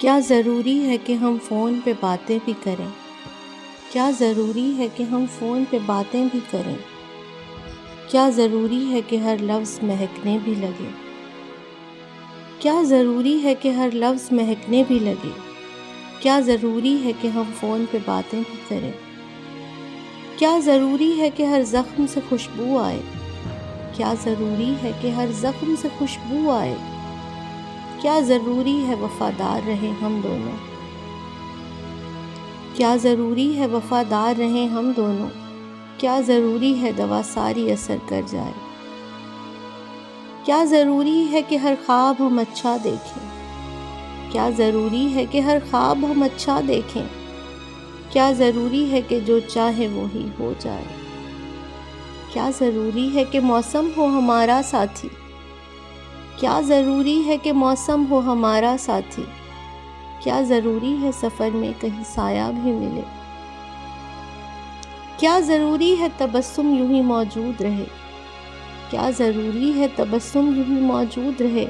کیا ضروری ہے کہ ہم فون پہ باتیں بھی کریں؟ کیا ضروری ہے کہ ہم فون پہ باتیں بھی کریں؟ کیا ضروری ہے کہ ہر لفظ مہکنے بھی لگے؟ کیا ضروری ہے کہ ہر لفظ مہکنے بھی لگے؟ کیا ضروری ہے کہ ہم فون پہ باتیں بھی کریں؟ کیا ضروری ہے کہ ہر زخم سے خوشبو آئے؟ کیا ضروری ہے کہ ہر زخم سے خوشبو آئے؟ کیا ضروری ہے وفادار رہیں ہم دونوں؟ کیا ضروری ہے وفادار رہیں ہم دونوں؟ کیا ضروری ہے دوا ساری اثر کر جائے؟ کیا ضروری ہے کہ ہر خواب ہم اچھا دیکھیں؟ کیا ضروری ہے کہ ہر خواب ہم اچھا دیکھیں؟ کیا ضروری ہے کہ جو چاہے وہی ہو جائے؟ کیا ضروری ہے کہ موسم ہو ہمارا ساتھی؟ کیا ضروری ہے کہ موسم ہو ہمارا ساتھی؟ کیا ضروری ہے سفر میں کہیں سایہ بھی ملے؟ کیا ضروری ہے تبسم یوں ہی موجود رہے؟ کیا ضروری ہے تبسم یوں ہی موجود رہے؟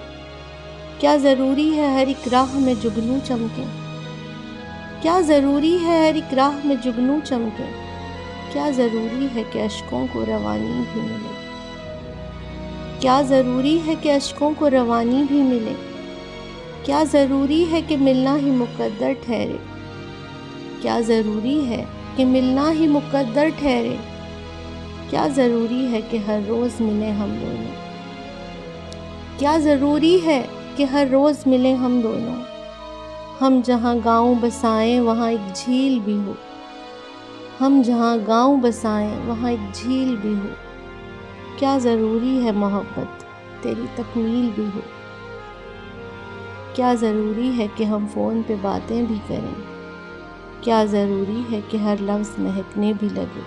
کیا ضروری ہے ہر ایک راہ میں جگنو چمکے؟ کیا ضروری ہے ہر ایک راہ میں جگنو چمکے؟ کیا ضروری ہے کہ اشکوں کو روانی بھی ملے؟ کیا ضروری ہے کہ اشکوں کو روانی بھی ملے؟ کیا ضروری ہے کہ ملنا ہی مقدر ٹھہرے؟ کیا ضروری ہے کہ ملنا ہی مقدر ٹھہرے؟ کیا ضروری ہے کہ ہر روز ملیں ہم دونوں؟ کیا ضروری ہے کہ ہر روز ملیں ہم دونوں؟ ہم جہاں گاؤں بسائیں وہاں ایک جھیل بھی ہو۔ ہم جہاں گاؤں بسائیں وہاں ایک جھیل بھی ہو۔ کیا ضروری ہے محبت تیری تکمیل بھی ہو۔ کیا ضروری ہے کہ ہم فون پہ باتیں بھی کریں؟ کیا ضروری ہے کہ ہر لفظ مہکنے بھی لگے؟